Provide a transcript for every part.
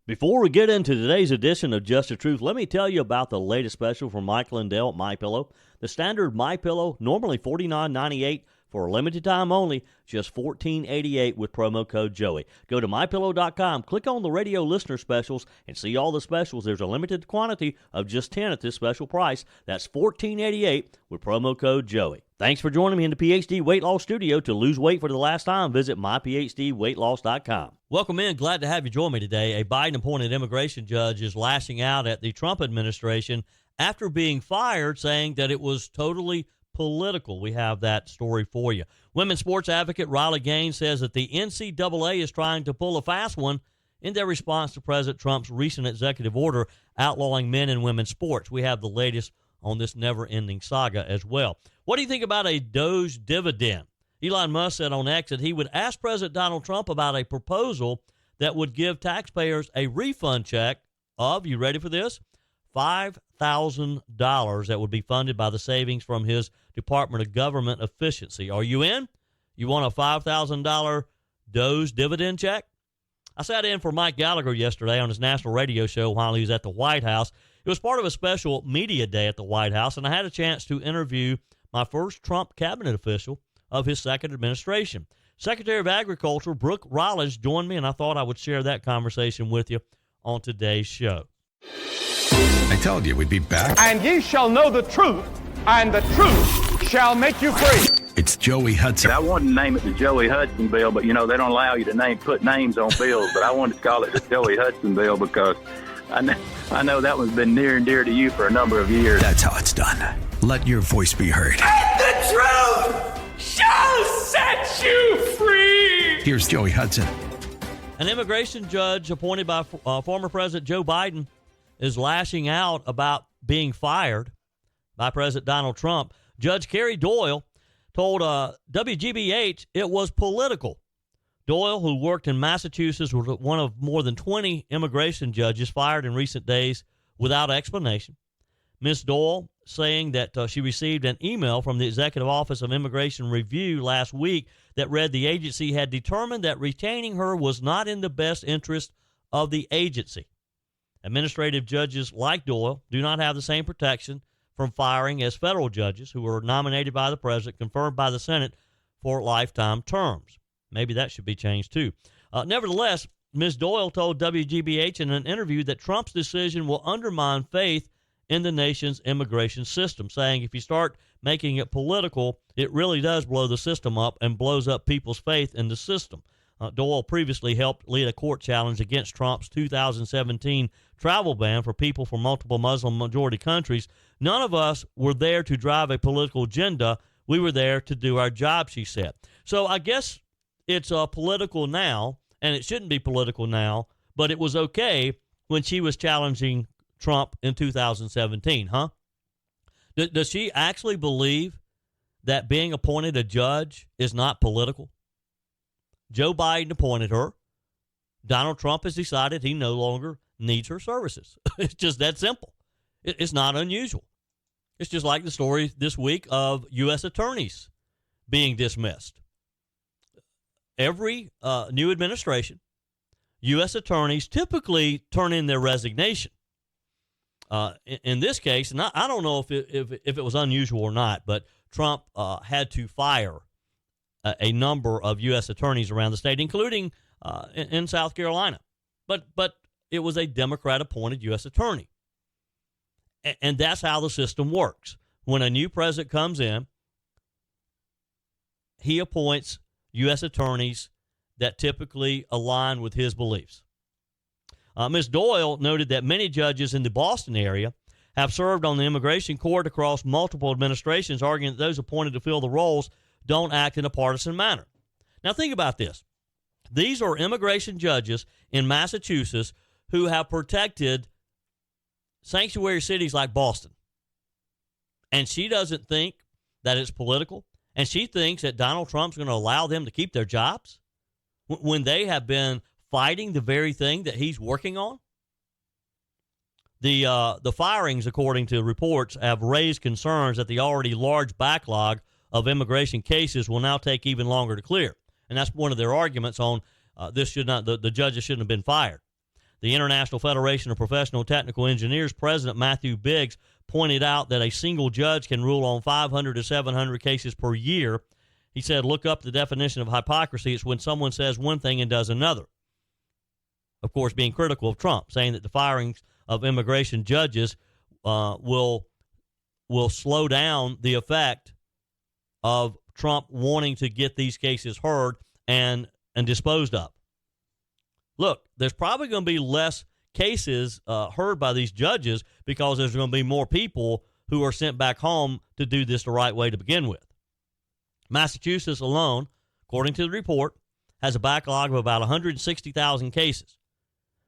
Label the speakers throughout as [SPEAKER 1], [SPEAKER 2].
[SPEAKER 1] Before we get into today's edition of Just the Truth, let me tell you about the latest special from Mike Lindell at MyPillow. The standard MyPillow, normally $49.98 for a limited time only, just $14.88 with promo code Joey. Go to MyPillow.com, click on the radio listener specials, and see all the specials. There's a limited quantity of just 10 at this special price. That's $14.88 with promo code Joey. Thanks for joining me in the PhD Weight Loss Studio. To lose weight for the last time, visit myphdweightloss.com. Welcome in. Glad to have you join me today. A Biden-appointed immigration judge is lashing out at the Trump administration after being fired, saying that it was totally political. We have that story for you. Women's sports advocate Riley Gaines says that the NCAA is trying to pull a fast one in their response to President Trump's recent executive order outlawing men and women's sports. We have the latest on this never-ending saga as well. What do you think about a DOGE dividend? Elon Musk said on X that he would ask President Donald Trump about a proposal that would give taxpayers a refund check of, you ready for this, $5,000 that would be funded by the savings from his Department of Government Efficiency. Are you in? You want a $5,000 DOGE dividend check? I sat in for Mike Gallagher yesterday on his national radio show while he was at the White House. It was part of a special media day at the White House, and I had a chance to interview my first Trump cabinet official of his second administration. Secretary of Agriculture Brooke Rollins joined me, and I thought I would share that conversation with you on today's show.
[SPEAKER 2] I told you we'd be back.
[SPEAKER 3] And ye shall know the truth, and the truth shall make you free.
[SPEAKER 2] It's Joey Hudson.
[SPEAKER 4] I wanted to name it the Joey Hudson bill, but, they don't allow you to put names on bills. But I wanted to call it the Joey Hudson bill because I know that one's been near and dear to you for a number of years.
[SPEAKER 2] That's how it's done. Let your voice be heard.
[SPEAKER 3] And the truth shall set you free.
[SPEAKER 2] Here's Joey Hudson.
[SPEAKER 1] An immigration judge appointed by former President Joe Biden is lashing out about being fired by President Donald Trump. Judge Carrie Doyle told WGBH it was political. Doyle, who worked in Massachusetts, was one of more than 20 immigration judges fired in recent days without explanation. Ms. Doyle saying that she received an email from the Executive Office of Immigration Review last week that read the agency had determined that retaining her was not in the best interest of the agency. Administrative judges like Doyle do not have the same protection from firing as federal judges who are nominated by the president, confirmed by the Senate for lifetime terms. Maybe that should be changed too. Nevertheless, Ms. Doyle told WGBH in an interview that Trump's decision will undermine faith in the nation's immigration system, saying if you start making it political, it really does blow the system up and blows up people's faith in the system. Doyle previously helped lead a court challenge against Trump's 2017 travel ban for people from multiple Muslim-majority countries. None of us were there to drive a political agenda. We were there to do our job, she said. So I guess it's political now, and it shouldn't be political now, but it was okay when she was challenging Trump in 2017, huh? Does she actually believe that being appointed a judge is not political? Joe Biden appointed her. Donald Trump has decided he no longer needs her services. It's just that simple. It's not unusual. It's just like the story this week of U.S. attorneys being dismissed. Every new administration, U.S. attorneys typically turn in their resignation. In this case, and I don't know if it was unusual or not, but Trump had to fire a number of U.S. attorneys around the state, including in South Carolina. But it was a Democrat-appointed U.S. attorney. And that's how the system works. When a new president comes in, he appoints U.S. attorneys that typically align with his beliefs. Ms. Doyle noted that many judges in the Boston area have served on the immigration court across multiple administrations, arguing that those appointed to fill the roles don't act in a partisan manner. Now think about this. These are immigration judges in Massachusetts who have protected sanctuary cities like Boston. And she doesn't think that it's political. And she thinks that Donald Trump's going to allow them to keep their jobs when they have been fighting the very thing that he's working on. The firings, according to reports, have raised concerns that the already large backlog of immigration cases will now take even longer to clear. And that's one of their arguments on the judges shouldn't have been fired. The International Federation of Professional Technical Engineers President Matthew Biggs pointed out that a single judge can rule on 500 to 700 cases per year. He said, look up the definition of hypocrisy. It's when someone says one thing and does another. Of course, being critical of Trump, saying that the firings of immigration judges will slow down the effect of Trump wanting to get these cases heard and disposed of. Look, there's probably going to be less cases heard by these judges because there's going to be more people who are sent back home to do this the right way to begin with. Massachusetts alone, according to the report, has a backlog of about 160,000 cases.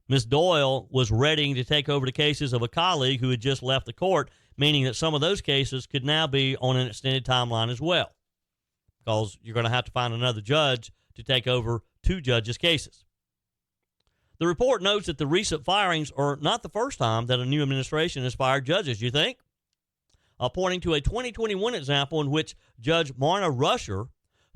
[SPEAKER 1] Ms. Doyle was readying to take over the cases of a colleague who had just left the court, meaning that some of those cases could now be on an extended timeline as well, because you're going to have to find another judge to take over two judges' cases. The report notes that the recent firings are not the first time that a new administration has fired judges, you think? Pointing to a 2021 example in which Judge Marna Rusher,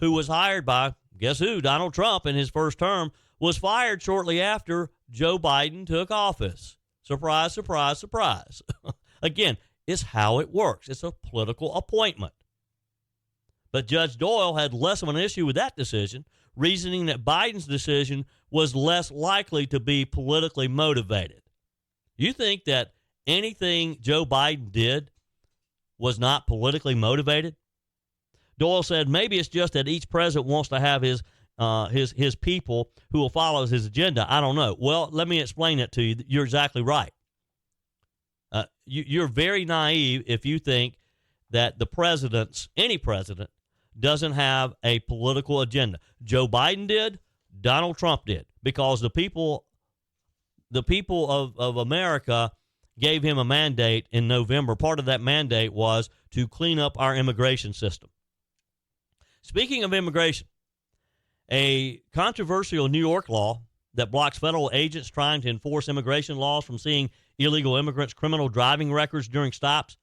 [SPEAKER 1] who was hired by, guess who, Donald Trump in his first term, was fired shortly after Joe Biden took office. Surprise, surprise, surprise. Again, it's how it works. It's a political appointment. But Judge Doyle had less of an issue with that decision, reasoning that Biden's decision was less likely to be politically motivated. You think that anything Joe Biden did was not politically motivated? Doyle said maybe it's just that each president wants to have his people who will follow his agenda. I don't know. Well, let me explain it to you. You're exactly right. You're very naive if you think that any president, doesn't have a political agenda. Joe Biden did, Donald Trump did, because the people of America gave him a mandate in November. Part of that mandate was to clean up our immigration system. Speaking of immigration, a controversial New York law that blocks federal agents trying to enforce immigration laws from seeing illegal immigrants' criminal driving records during stops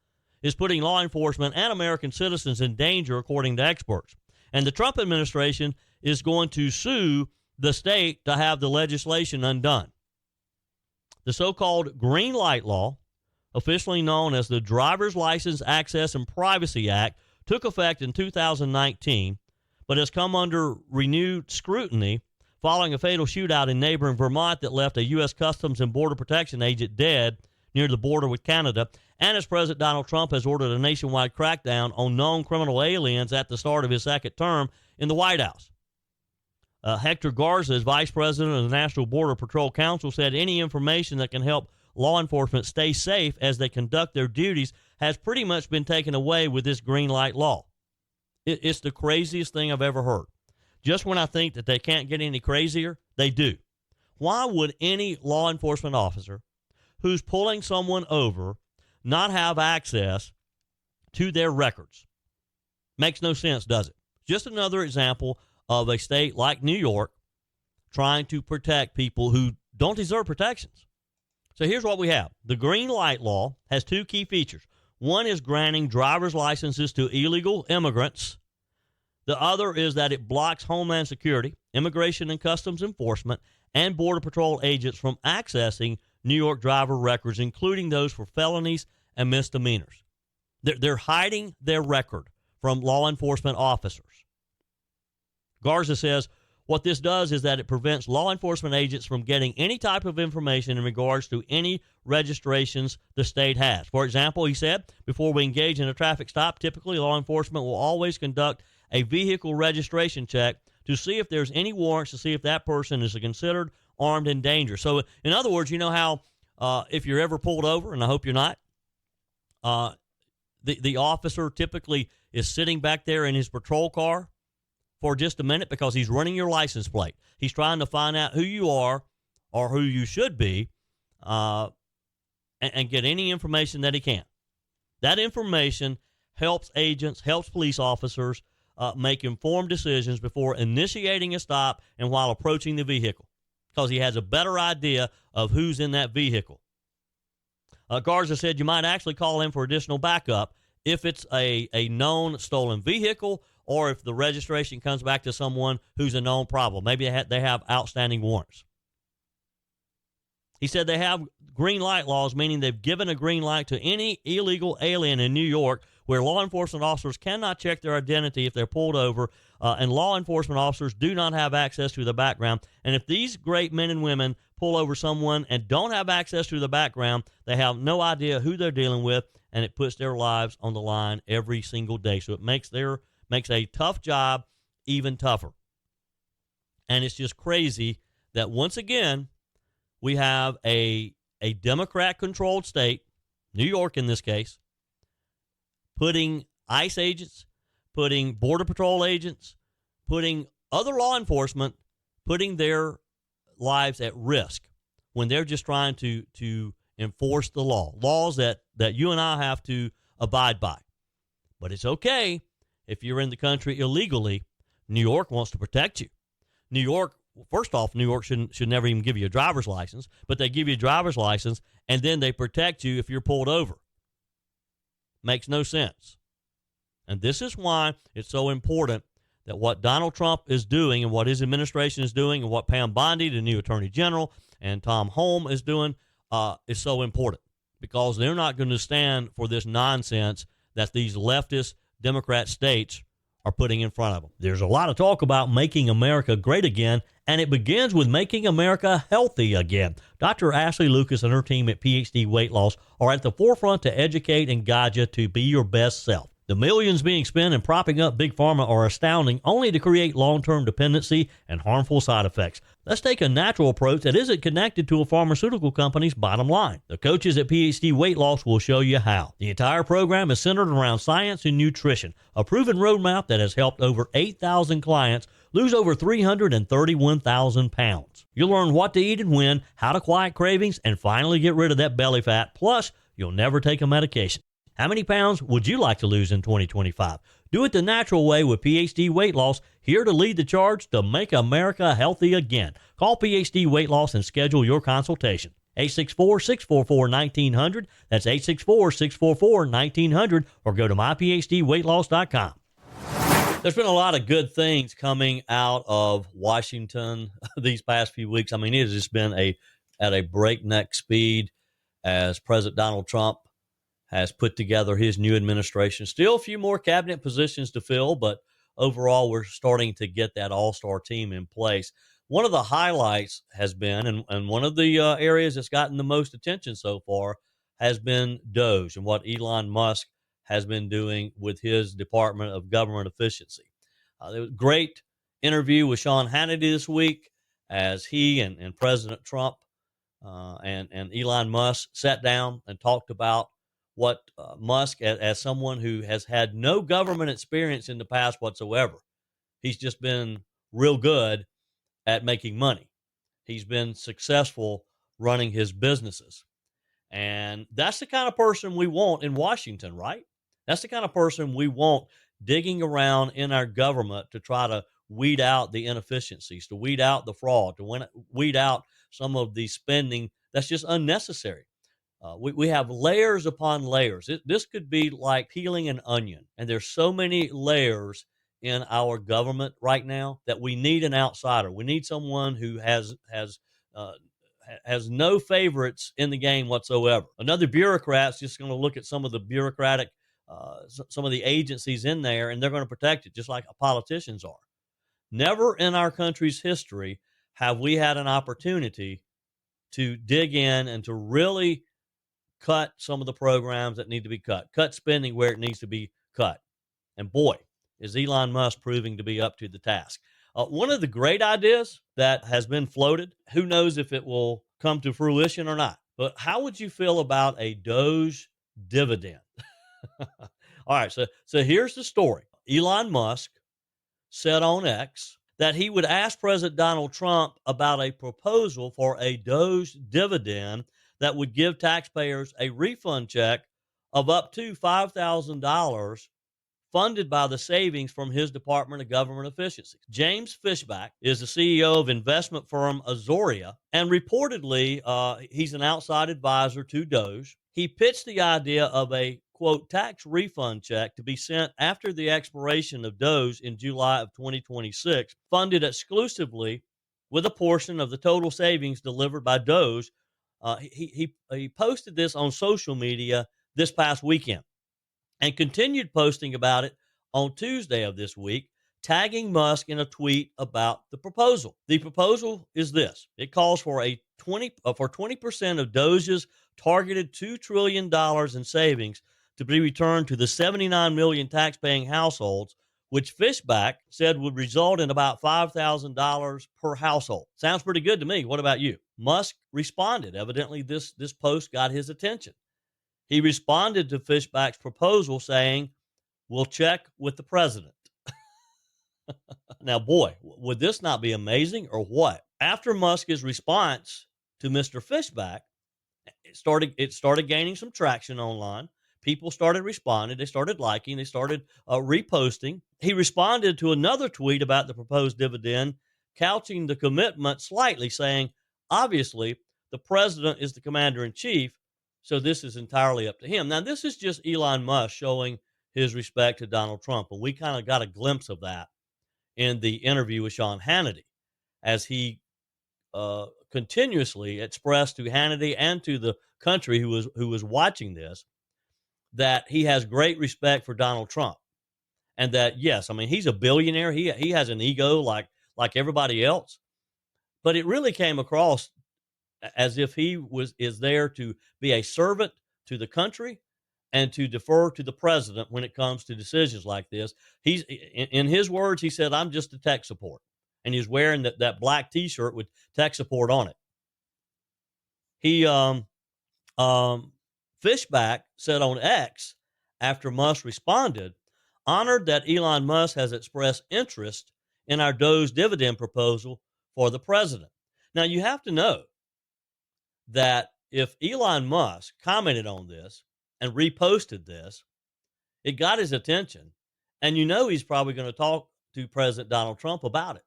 [SPEAKER 1] is putting law enforcement and American citizens in danger, according to experts. And the Trump administration is going to sue the state to have the legislation undone. The so-called Green Light Law, officially known as the Driver's License Access and Privacy Act, took effect in 2019, but has come under renewed scrutiny following a fatal shootout in neighboring Vermont that left a U.S. Customs and Border Protection agent dead near the border with Canada, and as President Donald Trump has ordered a nationwide crackdown on known criminal aliens at the start of his second term in the White House. Hector Garza, vice president of the National Border Patrol Council, said any information that can help law enforcement stay safe as they conduct their duties has pretty much been taken away with this green light law. It's the craziest thing I've ever heard. Just when I think that they can't get any crazier, they do. Why would any law enforcement officer who's pulling someone over not have access to their records? Makes no sense, does it? Just another example of a state like New York trying to protect people who don't deserve protections. So here's what we have. The green light law has two key features. One is granting driver's licenses to illegal immigrants. The other is that it blocks Homeland Security, Immigration and Customs Enforcement, and Border Patrol agents from accessing New York driver records, including those for felonies and misdemeanors. They're hiding their record from law enforcement officers. Garza says what this does is that it prevents law enforcement agents from getting any type of information in regards to any registrations the state has. For example, he said, before we engage in a traffic stop, typically law enforcement will always conduct a vehicle registration check to see if there's any warrants, to see if that person is considered armed and dangerous. So, in other words, you know how if you're ever pulled over, and I hope you're not, the officer typically is sitting back there in his patrol car for just a minute because he's running your license plate. He's trying to find out who you are or who you should be and get any information that he can. That information helps agents, helps police officers make informed decisions before initiating a stop and while approaching the vehicle, because he has a better idea of who's in that vehicle. Garza said you might actually call in for additional backup if it's a known stolen vehicle or if the registration comes back to someone who's a known problem. Maybe they have outstanding warrants. He said they have green light laws, meaning they've given a green light to any illegal alien in New York where law enforcement officers cannot check their identity if they're pulled over, and law enforcement officers do not have access to the background. And if these great men and women pull over someone and don't have access to the background, they have no idea who they're dealing with, and it puts their lives on the line every single day. So it makes a tough job even tougher. And it's just crazy that once again, we have a Democrat-controlled state, New York in this case, putting ICE agents, putting Border Patrol agents, putting other law enforcement, putting their lives at risk when they're just trying to enforce the laws that you and I have to abide by. But it's okay if you're in the country illegally. New York wants to protect you. New York, first off, New York should never even give you a driver's license, but they give you a driver's license, and then they protect you if you're pulled over. Makes no sense. And this is why it's so important that what Donald Trump is doing and what his administration is doing and what Pam Bondi, the new Attorney General, and Tom Holm is doing is so important, because they're not going to stand for this nonsense that these leftist Democrat states are putting in front of them. There's a lot of talk about making America great again, and it begins with making America healthy again. Dr. Ashley Lucas and her team at PhD Weight Loss are at the forefront to educate and guide you to be your best self. The millions being spent in propping up Big Pharma are astounding, only to create long-term dependency and harmful side effects. Let's take a natural approach that isn't connected to a pharmaceutical company's bottom line. The coaches at PhD Weight Loss will show you how. The entire program is centered around science and nutrition, a proven roadmap that has helped over 8,000 clients lose over 331,000 pounds. You'll learn what to eat and when, how to quiet cravings, and finally get rid of that belly fat. Plus, you'll never take a medication. How many pounds would you like to lose in 2025? Do it the natural way with PhD Weight Loss, here to lead the charge to make America healthy again. Call PhD Weight Loss and schedule your consultation. 864-644-1900. That's 864-644-1900, or go to myphdweightloss.com. There's been a lot of good things coming out of Washington these past few weeks. I mean, it has just been at a breakneck speed as President Donald Trump has put together his new administration. Still a few more cabinet positions to fill, but overall we're starting to get that all-star team in place. One of the highlights has been, and one of the areas that's gotten the most attention so far, has been DOGE and what Elon Musk has been doing with his Department of Government Efficiency. There was a great interview with Sean Hannity this week as he and President Trump and Elon Musk sat down and talked about what Musk, as someone who has had no government experience in the past whatsoever, he's just been real good at making money. He's been successful running his businesses. And that's the kind of person we want in Washington, right? That's the kind of person we want digging around in our government to try to weed out the inefficiencies, to weed out the fraud, to weed out some of the spending that's just unnecessary. We have layers upon layers. This could be like peeling an onion. And there's so many layers in our government right now that we need an outsider. We need someone who has no favorites in the game whatsoever. Another bureaucrat's just going to look at some of the bureaucratic, some of the agencies in there, and they're going to protect it just like politicians are. Never in our country's history have we had an opportunity to dig in and to really cut some of the programs that need to be cut spending where it needs to be cut. And boy, is Elon Musk proving to be up to the task. One of the great ideas that has been floated, who knows if it will come to fruition or not, but how would you feel about a DOGE dividend? All right, so here's the story. Elon Musk said on X that he would ask President Donald Trump about a proposal for a DOGE dividend that would give taxpayers a refund check of up to $5,000 funded by the savings from his Department of Government Efficiency. James Fishback is the CEO of investment firm Azoria, and reportedly he's an outside advisor to DOGE. He pitched the idea of a, quote, tax refund check to be sent after the expiration of DOGE in July of 2026, funded exclusively with a portion of the total savings delivered by DOGE He posted this on social media this past weekend and continued posting about it on Tuesday of this week, tagging Musk in a tweet about the proposal. The proposal is this. It calls for 20% of DOGE's targeted $2 trillion in savings to be returned to the 79 million tax-paying households, which Fishback said would result in about $5,000 per household. Sounds pretty good to me. What about you? Musk responded. Evidently, this post got his attention. He responded to Fishback's proposal saying, "We'll check with the president." Now, boy, would this not be amazing or what? After Musk's response to Mr. Fishback, it started gaining some traction online. People started responding. They started liking. They started reposting. He responded to another tweet about the proposed dividend, couching the commitment slightly, saying, "Obviously, the president is the commander-in-chief, so this is entirely up to him." Now, this is just Elon Musk showing his respect to Donald Trump, and we kind of got a glimpse of that in the interview with Sean Hannity, as he continuously expressed to Hannity and to the country who was watching this that he has great respect for Donald Trump, and that, yes, I mean, he's a billionaire. He has an ego like everybody else, but it really came across as if he is there to be a servant to the country and to defer to the president when it comes to decisions like this. He's, in his words, he said, "I'm just a tech support." And he's wearing that black T-shirt with tech support on it. He, Fishback said on X, after Musk responded, "Honored that Elon Musk has expressed interest in our DOGE dividend proposal for the president." Now, you have to know that if Elon Musk commented on this and reposted this, it got his attention. And you know he's probably going to talk to President Donald Trump about it.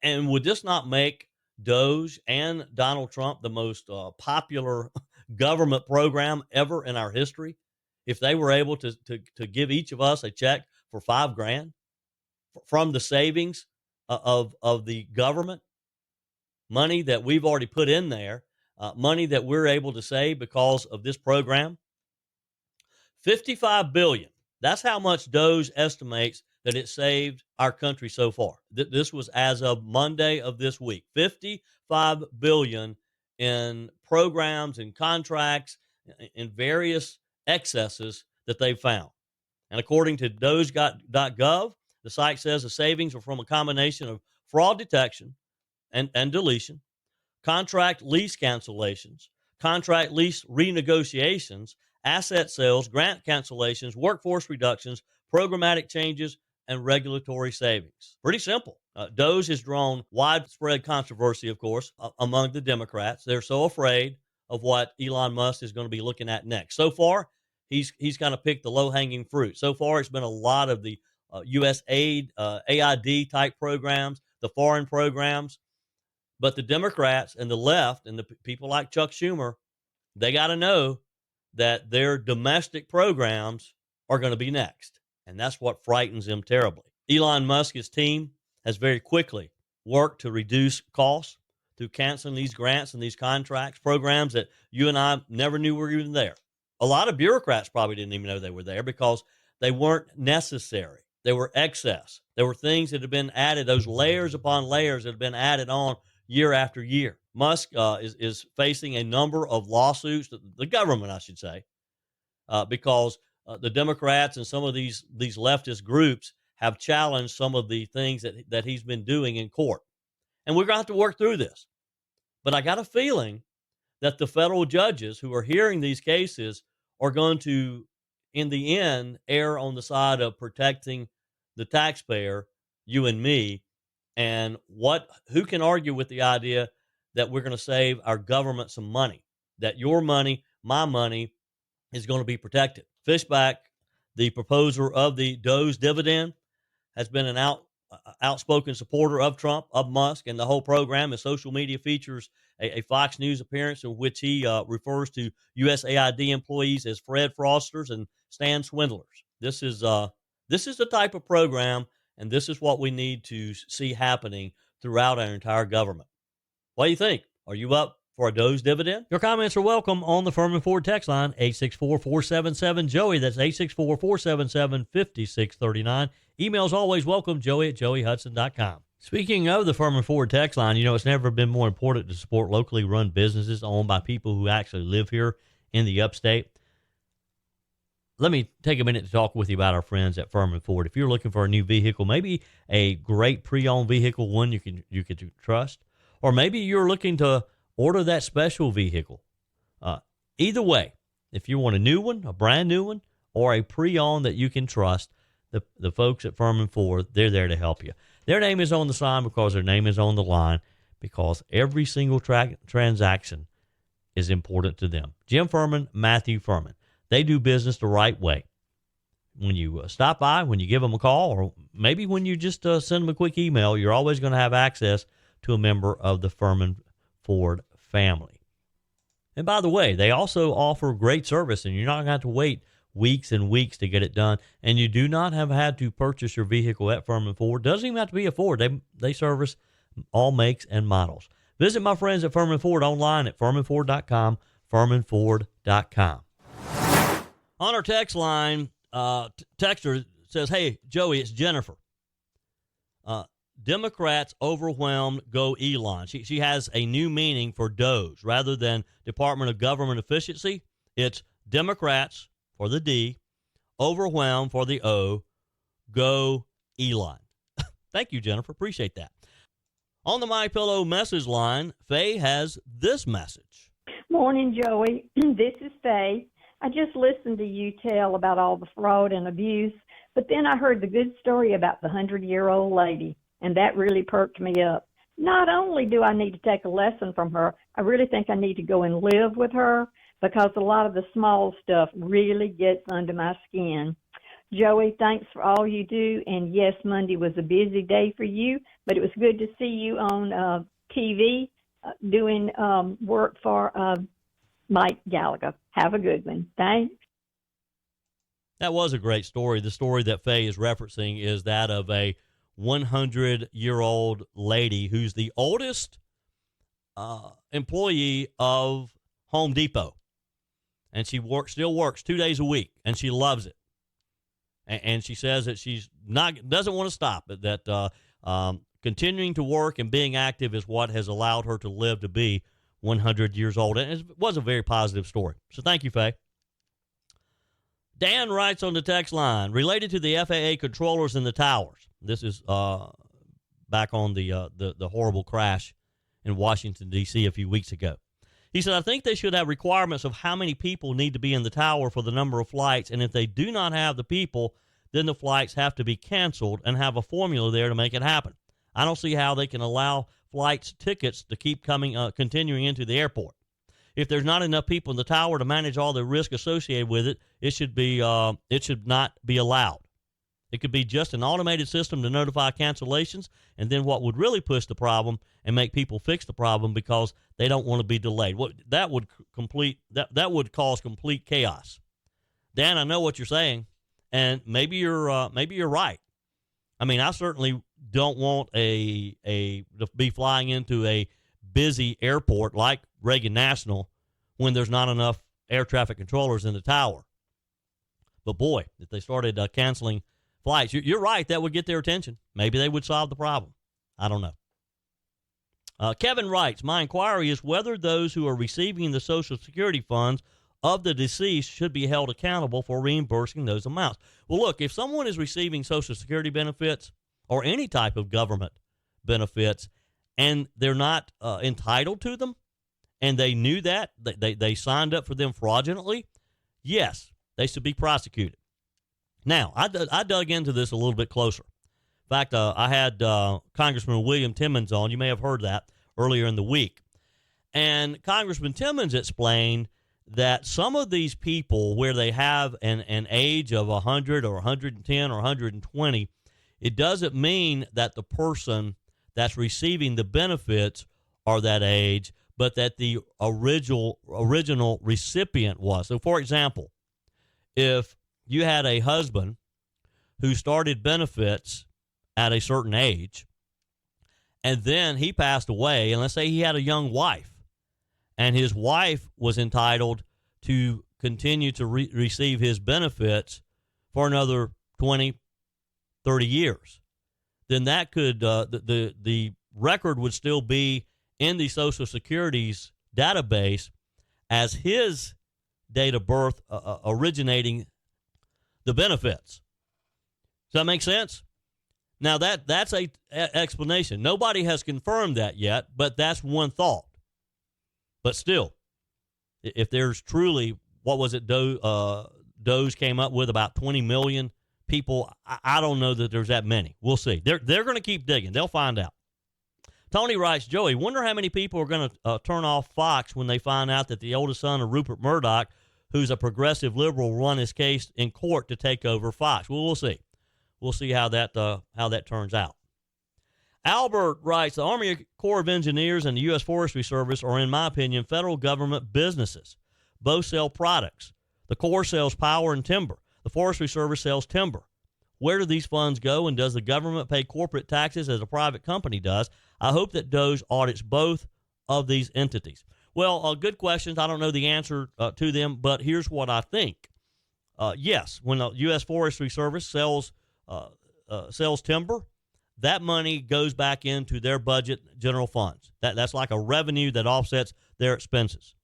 [SPEAKER 1] And would this not make DOGE and Donald Trump the most popular government program ever in our history if they were able to give each of us a check for $5,000 from the savings of the government, money that we've already put in there, money that we're able to save because of this program? $55 billion. That's how much DOGE estimates that it saved our country so far. This was as of Monday of this week. $55 billion in programs and contracts and various excesses that they've found. And according to doge.gov, the site says the savings are from a combination of fraud detection and deletion, contract lease cancellations, contract lease renegotiations, asset sales, grant cancellations, workforce reductions, programmatic changes, and regulatory savings. Pretty simple. DOGE has drawn widespread controversy, of course, among the Democrats. They're so afraid of what Elon Musk is going to be looking at next. So far, he's kind of picked the low-hanging fruit. So far, it's been a lot of the U.S. aid, AID type programs, the foreign programs. But the Democrats and the left and the people like Chuck Schumer, they got to know that their domestic programs are going to be next. And that's what frightens them terribly. Elon Musk's team has very quickly worked to reduce costs through canceling these grants and these contracts, programs that you and I never knew were even there. A lot of bureaucrats probably didn't even know they were there because they weren't necessary. They were excess. There were things that had been added, those layers upon layers that had been added on year after year. Musk is facing a number of lawsuits, the government, I should say, because the Democrats and some of these leftist groups have challenged some of the things that he's been doing in court. And we're going to have to work through this. But I got a feeling that the federal judges who are hearing these cases are going to, in the end, err on the side of protecting the taxpayer, you and me. And who can argue with the idea that we're going to save our government some money, that your money, my money, is going to be protected? Fishback, the proposer of the DOGE dividend, has been an outspoken supporter of Trump, of Musk, and the whole program. His social media features a Fox News appearance in which he refers to USAID employees as Fred Frosters and Stan Swindlers. This is the type of program, and this is what we need to see happening throughout our entire government. What do you think? Are you up for a DOGE dividend? Your comments are welcome on the Furman Ford text line, 864-477-JOEY. That's 864-477-5639. Emails always welcome, joey@joeyhudson.com. Speaking of the Furman Ford text line, it's never been more important to support locally run businesses owned by people who actually live here in the upstate. Let me take a minute to talk with you about our friends at Furman Ford. If you're looking for a new vehicle, maybe a great pre-owned vehicle, one you can trust, or maybe you're looking to order that special vehicle. Either way, if you want a new one, a brand new one, or a pre-owned that you can trust, the folks at Furman Ford, they're there to help you. Their name is on the sign because their name is on the line, because every single transaction is important to them. Jim Furman, Matthew Furman. They do business the right way. When you stop by, when you give them a call, or maybe when you just send them a quick email, you're always going to have access to a member of the Furman Ford family. And by the way, they also offer great service, and you're not going to have to wait weeks and weeks to get it done. And you do not have had to purchase your vehicle at Furman Ford. Doesn't even have to be a Ford. They service all makes and models. Visit my friends at Furman Ford online at furmanford.com, furmanford.com. On our text line, texter says, "Hey, Joey, it's Jennifer. Democrats overwhelmed, go Elon." She has a new meaning for DOGE. Rather than Department of Government Efficiency, it's Democrats for the D, overwhelmed for the O, go Elon. Thank you, Jennifer. Appreciate that. On the MyPillow message line, Faye has this message.
[SPEAKER 5] Morning, Joey. This is Faye. I just listened to you tell about all the fraud and abuse, but then I heard the good story about the 100-year-old lady, and that really perked me up. Not only do I need to take a lesson from her, I really think I need to go and live with her, because a lot of the small stuff really gets under my skin. Joey, thanks for all you do, and yes, Monday was a busy day for you, but it was good to see you on TV doing work for Mike Gallagher. Have a good one. Thanks.
[SPEAKER 1] That was a great story. The story that Faye is referencing is that of a 100-year-old lady who's the oldest employee of Home Depot. And she still works 2 days a week, and she loves it. And she says that doesn't want to stop, but that continuing to work and being active is what has allowed her to live to be 100 years old. And it was a very positive story. So thank you, Faye. Dan writes on the text line, related to the FAA controllers in the towers. This is back on the horrible crash in Washington, D.C. a few weeks ago. He said, I think they should have requirements of how many people need to be in the tower for the number of flights. And if they do not have the people, then the flights have to be canceled and have a formula there to make it happen. I don't see how they can allow flights tickets to keep continuing into the airport. If there's not enough people in the tower to manage all the risk associated with it, it should not be allowed. It could be just an automated system to notify cancellations, and then what would really push the problem and make people fix the problem because they don't want to be delayed. That would cause complete chaos. Dan, I know what you're saying, and maybe you're right. I mean, I certainly don't want to be flying into a busy airport like Reagan National when there's not enough air traffic controllers in the tower. But boy, if they started canceling flights, you're right, that would get their attention. Maybe they would solve the problem. I don't know. Kevin writes, my inquiry is whether those who are receiving the Social Security funds of the deceased should be held accountable for reimbursing those amounts. Well, look, if someone is receiving Social Security benefits or any type of government benefits and they're not entitled to them, and they knew that, they signed up for them fraudulently, yes, they should be prosecuted. Now, I dug into this a little bit closer. In fact, I had Congressman William Timmons on. You may have heard that earlier in the week. And Congressman Timmons explained that some of these people where they have an age of 100 or 110 or 120, it doesn't mean that the person that's receiving the benefits are that age, but that the original recipient was. So, for example, if you had a husband who started benefits at a certain age, and then he passed away, and let's say he had a young wife, and his wife was entitled to continue to receive his benefits for another 20, 30 years, then that could the record would still be in the Social Security's database as his date of birth originating the benefits. Does that make sense? Now, that's a explanation. Nobody has confirmed that yet, but that's one thought. But still, if there's truly, what was it, DOGE came up with about 20 million people, I don't know that there's that many. We'll see. They're going to keep digging. They'll find out. Tony writes, Joey, wonder how many people are going to turn off Fox when they find out that the oldest son of Rupert Murdoch, who's a progressive liberal, run his case in court to take over Fox. Well, we'll see. We'll see how that turns out. Albert writes, the Army Corps of Engineers and the U.S. Forestry Service are, in my opinion, federal government businesses. Both sell products. The Corps sells power and timber. The Forestry Service sells timber. Where do these funds go, and does the government pay corporate taxes as a private company does? I hope that DOGE audits both of these entities. Well, good questions. I don't know the answer to them, but here's what I think. Yes, when the U.S. Forestry Service sells timber, that money goes back into their budget general funds. That's like a revenue that offsets their expenses.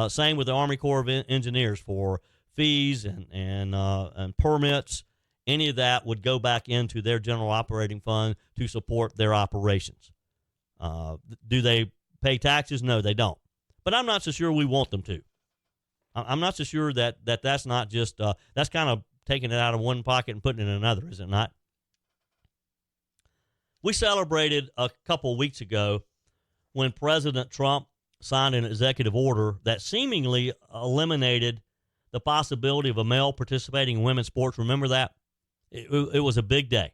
[SPEAKER 1] Same with the Army Corps of Engineers for fees and permits. Any of that would go back into their general operating fund to support their operations. Do they pay taxes? No, they don't. But I'm not so sure we want them to. I'm not so sure that's not just, that's kind of taking it out of one pocket and putting it in another, is it not? We celebrated a couple of weeks ago when President Trump signed an executive order that seemingly eliminated the possibility of a male participating in women's sports. Remember that? It was a big day.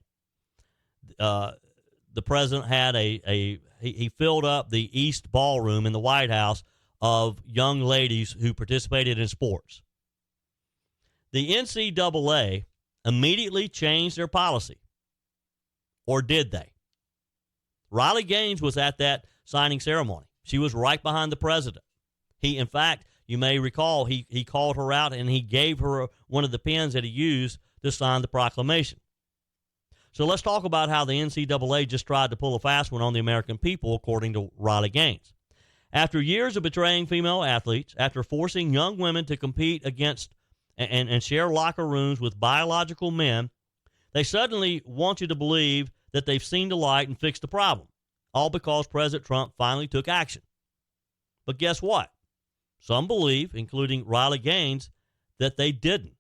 [SPEAKER 1] The president had he filled up the East Ballroom in the White House of young ladies who participated in sports. The NCAA immediately changed their policy. Or did they? Riley Gaines was at that signing ceremony. She was right behind the president. In fact, you may recall, he called her out and he gave her one of the pens that he used to sign the proclamation. So let's talk about how the NCAA just tried to pull a fast one on the American people, according to Riley Gaines. After years of betraying female athletes, after forcing young women to compete against and share locker rooms with biological men, they suddenly want you to believe that they've seen the light and fixed the problem, all because President Trump finally took action. But guess what? Some believe, including Riley Gaines, that they didn't.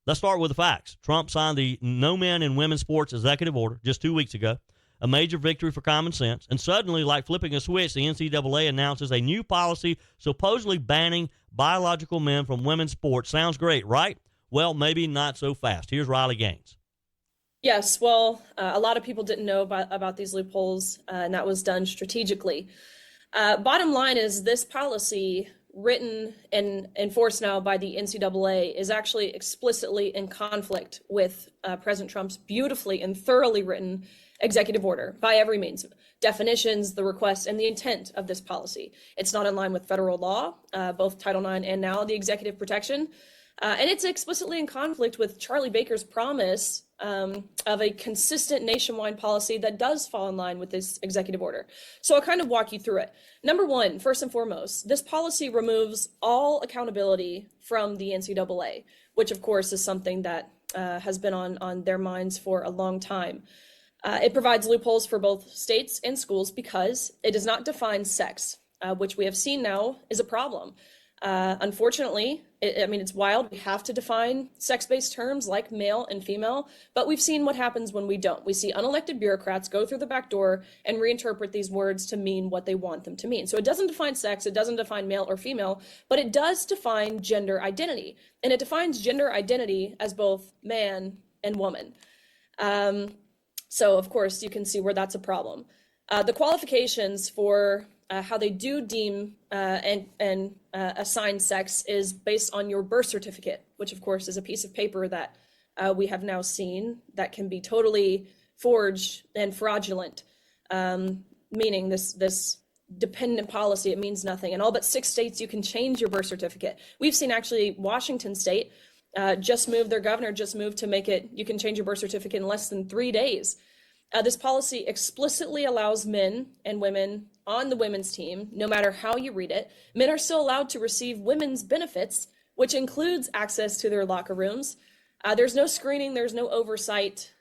[SPEAKER 1] Let's start with the facts. Trump signed the No Men in Women's Sports executive order just 2 weeks ago, a major victory for common sense. And suddenly, like flipping a switch, the NCAA announces a new policy supposedly banning biological men from women's sports. Sounds great, right? Well, maybe not so fast. Here's Riley Gaines.
[SPEAKER 6] Yes, well, a lot of people didn't know about these loopholes, and that was done strategically. Bottom line is this policy, written and enforced now by the NCAA, is actually explicitly in conflict with President Trump's beautifully and thoroughly written executive order by every means, definitions, the request, and the intent of this policy. It's not in line with federal law, both Title IX and now the executive protection. And it's explicitly in conflict with Charlie Baker's promise of a consistent nationwide policy that does fall in line with this executive order. So I'll kind of walk you through it. Number one, first and foremost, this policy removes all accountability from the NCAA, which of course is something that has been on their minds for a long time. It provides loopholes for both states and schools because it does not define sex, which we have seen now is a problem. Unfortunately, it's wild. We have to define sex-based terms like male and female, but we've seen what happens when we don't. We see unelected bureaucrats go through the back door and reinterpret these words to mean what they want them to mean. So it doesn't define sex, it doesn't define male or female, but it does define gender identity. And it defines gender identity as both man and woman. So of course you can see where that's a problem. The qualifications for how they do deem and assign sex is based on your birth certificate, which of course is a piece of paper that we have now seen that can be totally forged and fraudulent, meaning this dependent policy, it means nothing. In all but 6 states, you can change your birth certificate. We've seen actually Washington State their governor just moved to make it, you can change your birth certificate in less than 3 days. This policy explicitly allows men and women on the women's team, no matter how you read it, men are still allowed to receive women's benefits, which includes access to their locker rooms. There's no screening, there's no oversight.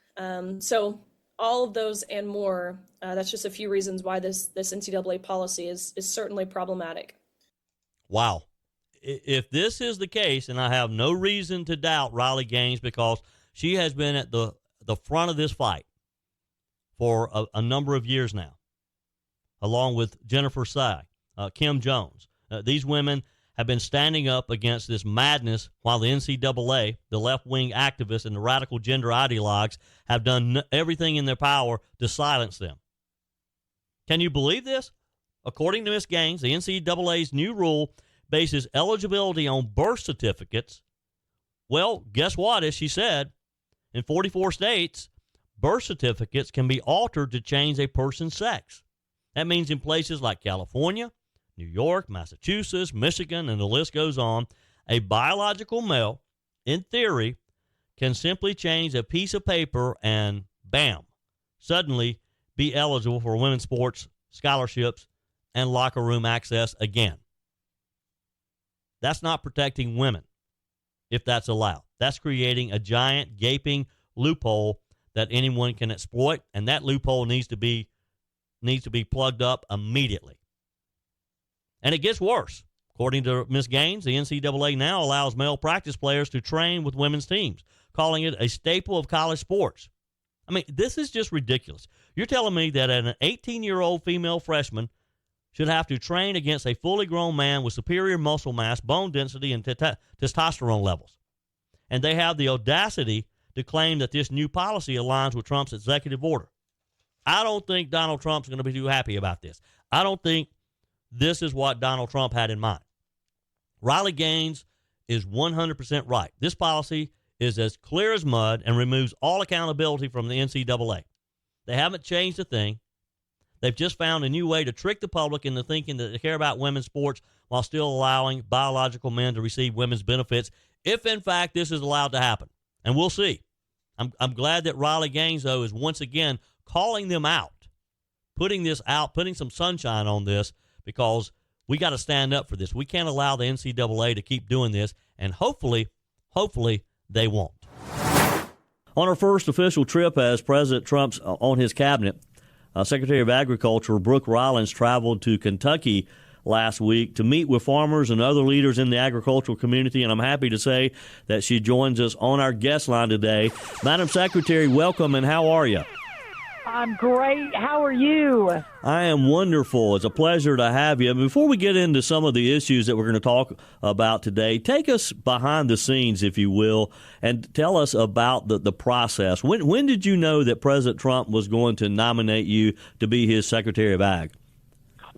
[SPEAKER 6] So all of those and more, that's just a few reasons why this NCAA policy is certainly problematic.
[SPEAKER 1] Wow. If this is the case, and I have no reason to doubt Riley Gaines, because she has been at the front of this fight for a number of years now, along with Jennifer Tsai, Kim Jones. These women have been standing up against this madness while the NCAA, the left-wing activists, and the radical gender ideologues have done everything in their power to silence them. Can you believe this? According to Ms. Gaines, the NCAA's new rule bases eligibility on birth certificates. Well, guess what? As she said, in 44 states, birth certificates can be altered to change a person's sex. That means in places like California, New York, Massachusetts, Michigan, and the list goes on, a biological male, in theory, can simply change a piece of paper and, bam, suddenly be eligible for women's sports, scholarships, and locker room access again. That's not protecting women, if that's allowed. That's creating a giant, gaping loophole that anyone can exploit, and that loophole needs to be plugged up immediately. And it gets worse. According to Ms. Gaines, the NCAA now allows male practice players to train with women's teams, calling it a staple of college sports. I mean, this is just ridiculous. You're telling me that an 18-year-old female freshman should have to train against a fully grown man with superior muscle mass, bone density, and testosterone levels. And they have the audacity to claim that this new policy aligns with Trump's executive order. I don't think Donald Trump's going to be too happy about this. I don't think this is what Donald Trump had in mind. Riley Gaines is 100% right. This policy is as clear as mud and removes all accountability from the NCAA. They haven't changed a thing. They've just found a new way to trick the public into thinking that they care about women's sports while still allowing biological men to receive women's benefits, if in fact this is allowed to happen. And we'll see. I'm glad that Riley Gaines, though, is once again calling them out, putting this out, putting some sunshine on this, because we got to stand up for this. We can't allow the NCAA to keep doing this, and hopefully they won't. On her first official trip as President Trump's on his cabinet, Secretary of Agriculture Brooke Rollins traveled to Kentucky last week to meet with farmers and other leaders in the agricultural community, and I'm happy to say that she joins us on our guest line today. Madam Secretary, welcome, and how are you?
[SPEAKER 7] I'm great. How are you?
[SPEAKER 1] I am wonderful. It's a pleasure to have you. Before we get into some of the issues that we're going to talk about today, take us behind the scenes, if you will, and tell us about the process. When did you know that President Trump was going to nominate you to be his Secretary of Ag?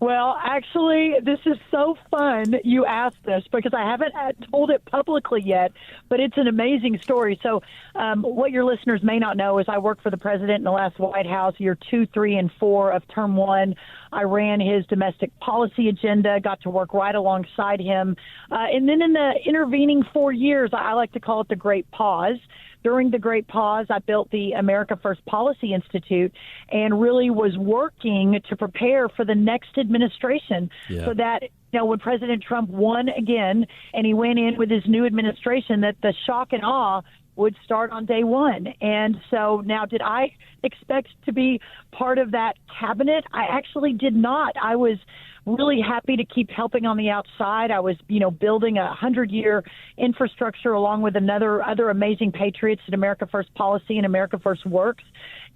[SPEAKER 7] Well, actually, this is so fun you asked this, because I haven't told it publicly yet, but it's an amazing story. So what your listeners may not know is I worked for the president in the last White House, year 2, 3, and 4 of term 1. I ran his domestic policy agenda, got to work right alongside him. And then in the intervening 4 years, I like to call it the Great Pause. During the Great Pause, I built the America First Policy Institute and really was working to prepare for the next administration so that, when President Trump won again and he went in with his new administration, that the shock and awe would start on day one. And so now, did I expect to be part of that cabinet? I actually did not. I was really happy to keep helping on the outside. I was, building a 100-year infrastructure along with other amazing patriots at America First Policy and America First Works.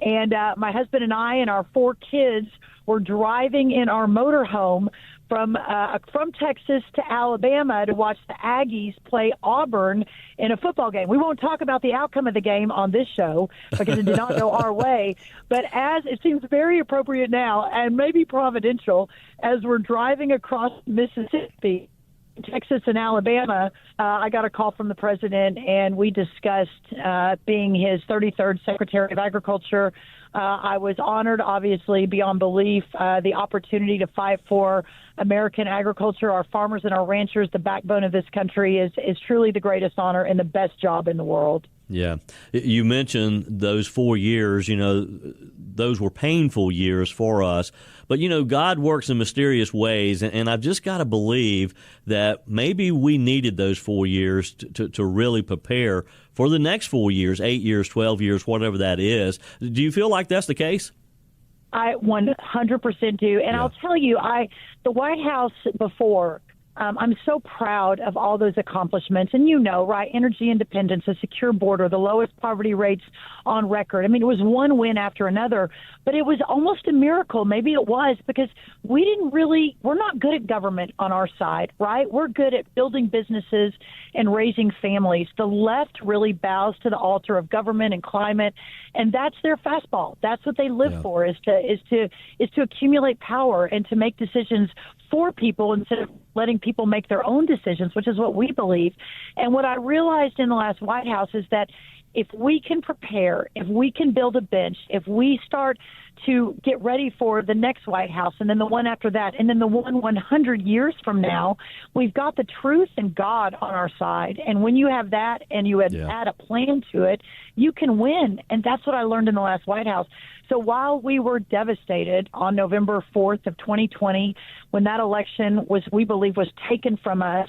[SPEAKER 7] And my husband and I and our 4 kids were driving in our motorhome from Texas to Alabama to watch the Aggies play Auburn in a football game. We won't talk about the outcome of the game on this show because it did not go our way. But as it seems very appropriate now and maybe providential, as we're driving across Mississippi, Texas and Alabama, I got a call from the president, and we discussed being his 33rd Secretary of Agriculture. I was honored, obviously, beyond belief, the opportunity to fight for American agriculture, our farmers and our ranchers, the backbone of this country, is truly the greatest honor and the best job in the world.
[SPEAKER 1] Yeah. You mentioned those 4 years, those were painful years for us. But, God works in mysterious ways, and I've just got to believe that maybe we needed those 4 years to really prepare for the next 4 years, 8 years, 12 years, whatever that is. Do you feel like that's the case?
[SPEAKER 7] I 100% do. And I'll tell you, the White House before, I'm so proud of all those accomplishments. And right, energy independence, a secure border, the lowest poverty rates on record. I mean, it was one win after another, but it was almost a miracle. Maybe it was because we're not good at government on our side, right? We're good at building businesses and raising families. The left really bows to the altar of government and climate, and that's their fastball. That's what they live for, is to accumulate power and to make decisions for people instead of letting people make their own decisions, which is what we believe. And what I realized in the last White House is that if we can prepare, if we can build a bench, if we start to get ready for the next White House and then the one after that and then the one 100 years from now, we've got the truth and God on our side. And when you have that and you add a plan to it, you can win. And that's what I learned in the last White House. So while we were devastated on November 4th of 2020, when that election we believe was taken from us,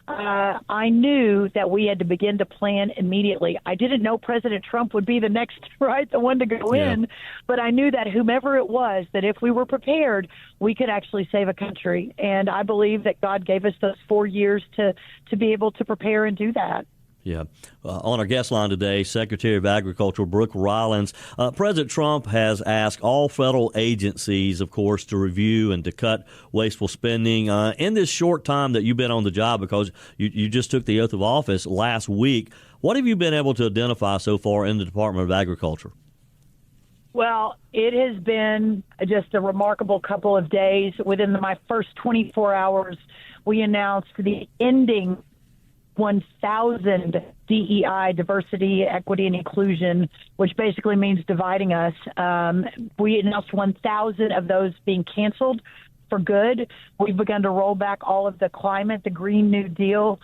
[SPEAKER 7] I knew that we had to begin to plan immediately. I didn't know President Trump would be the next, the one to go in, but I knew that whomever it was, that if we were prepared, we could actually save a country. And I believe that God gave us those 4 years to be able to prepare and do that.
[SPEAKER 1] Yeah. On our guest line today, Secretary of Agriculture Brooke Rollins. President Trump has asked all federal agencies, of course, to review and to cut wasteful spending. In this short time that you've been on the job, because you just took the oath of office last week, what have you been able to identify so far in the Department of Agriculture?
[SPEAKER 7] Well, it has been just a remarkable couple of days. Within my first 24 hours, we announced the ending 1,000 DEI, diversity, equity, and inclusion, which basically means dividing us. We announced 1,000 of those being canceled for good. We've begun to roll back all of the climate, the Green New Deal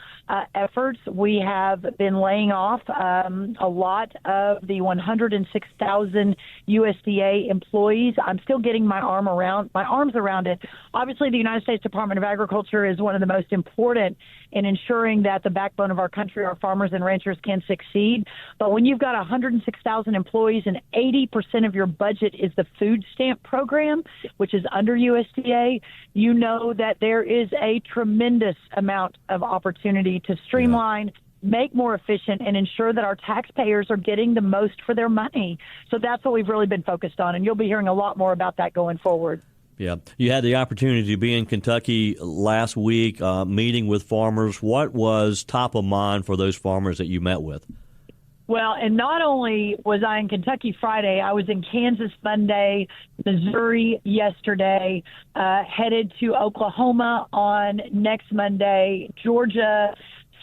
[SPEAKER 7] efforts. We have been laying off a lot of the 106,000 USDA employees. I'm still getting my arms around it. Obviously, the United States Department of Agriculture is one of the most important in ensuring that the backbone of our country, our farmers and ranchers, can succeed. But when you've got 106,000 employees and 80% of your budget is the food stamp program, which is under USDA, you know that there is a tremendous amount of opportunity to streamline, make more efficient, and ensure that our taxpayers are getting the most for their money. So that's what we've really been focused on, and you'll be hearing a lot more about that going forward.
[SPEAKER 1] Yeah. You had the opportunity to be in Kentucky last week meeting with farmers. What was top of mind for those farmers that you met with?
[SPEAKER 7] Well, and not only was I in Kentucky Friday, I was in Kansas Monday, Missouri yesterday, headed to Oklahoma on next Monday, Georgia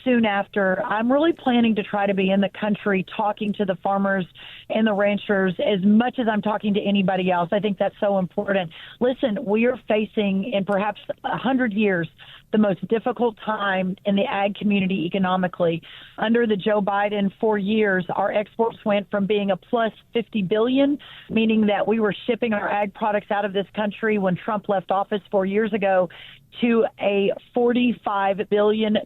[SPEAKER 7] soon after. I'm really planning to try to be in the country talking to the farmers and the ranchers as much as I'm talking to anybody else. I think that's so important. Listen, we are facing in perhaps 100 years the most difficult time in the ag community economically. Under the Joe Biden 4 years, our exports went from being a plus 50 billion, meaning that we were shipping our ag products out of this country when Trump left office 4 years ago, to a $45 billion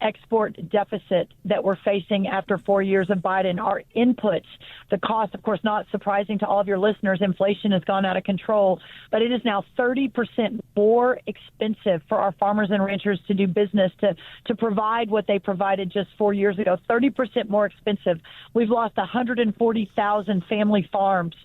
[SPEAKER 7] export deficit that we're facing after 4 years of Biden. Our inputs, the cost, of course, not surprising to all of your listeners, inflation has gone out of control, but it is now 30% more expensive for our farmers and ranchers to do business, to provide what they provided just 4 years ago, 30% more expensive. We've lost 140,000 family farms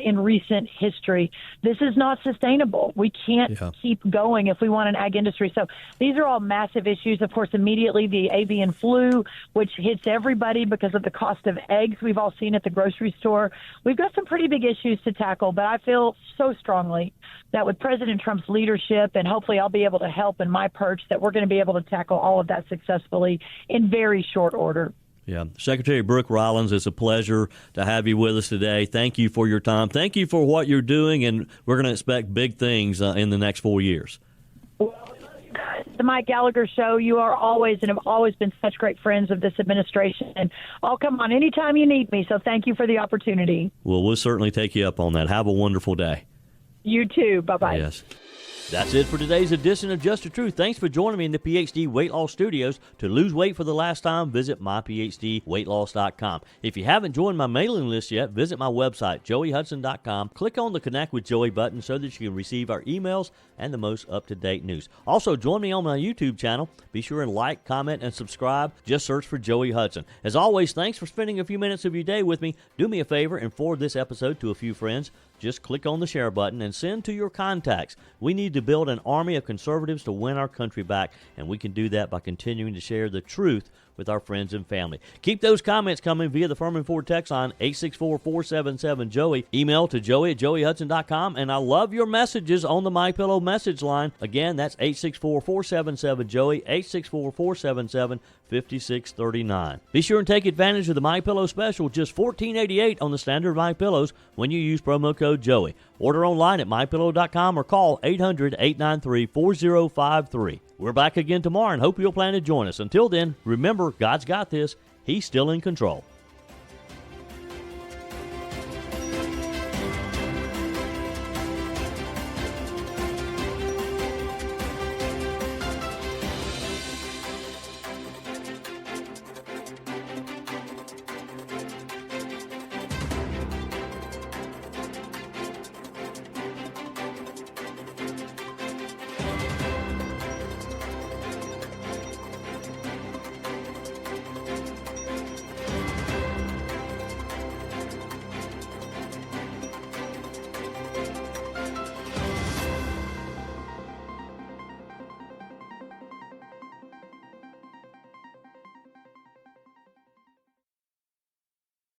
[SPEAKER 7] in recent history. This is not sustainable. We can't keep going if we want an ag industry. So these are all massive issues. Of course, immediately immediately the avian flu, which hits everybody because of the cost of eggs we've all seen at the grocery store. We've got some pretty big issues to tackle, but I feel so strongly that with President Trump's leadership, and hopefully I'll be able to help in my perch, that we're going to be able to tackle all of that successfully in very short order.
[SPEAKER 1] Yeah. Secretary Brooke Rollins, it's a pleasure to have you with us today. Thank you for your time. Thank you for what you're doing, and we're going to expect big things in the next 4 years.
[SPEAKER 7] The Mike Gallagher Show, you are always and have always been such great friends of this administration, and I'll come on anytime you need me, so thank you for the opportunity.
[SPEAKER 1] Well, we'll certainly take you up on that. Have a wonderful day.
[SPEAKER 7] You too. Bye-bye.
[SPEAKER 1] Yes. That's it for today's edition of Just the Truth. Thanks for joining me in the PhD Weight Loss Studios. To lose weight for the last time, visit myphdweightloss.com. If you haven't joined my mailing list yet, visit my website, joeyhudson.com. Click on the Connect with Joey button so that you can receive our emails and the most up-to-date news. Also, join me on my YouTube channel. Be sure and like, comment, and subscribe. Just search for Joey Hudson. As always, thanks for spending a few minutes of your day with me. Do me a favor and forward this episode to a few friends. Just click on the share button and send to your contacts. We need to build an army of conservatives to win our country back, and we can do that by continuing to share the truth with our friends and family. Keep those comments coming via the Furman Ford text line, 864-477-JOEY. Email to joey@joeyhudson.com, and I love your messages on the MyPillow message line. Again, that's 864-477-JOEY, 864-477-5639. Be sure and take advantage of the MyPillow special, just $14.88 on the standard MyPillows when you use promo code Joey. Order online at mypillow.com or call 800-893-4053. We're back again tomorrow and hope you'll plan to join us. Until then, remember, God's got this. He's still in control.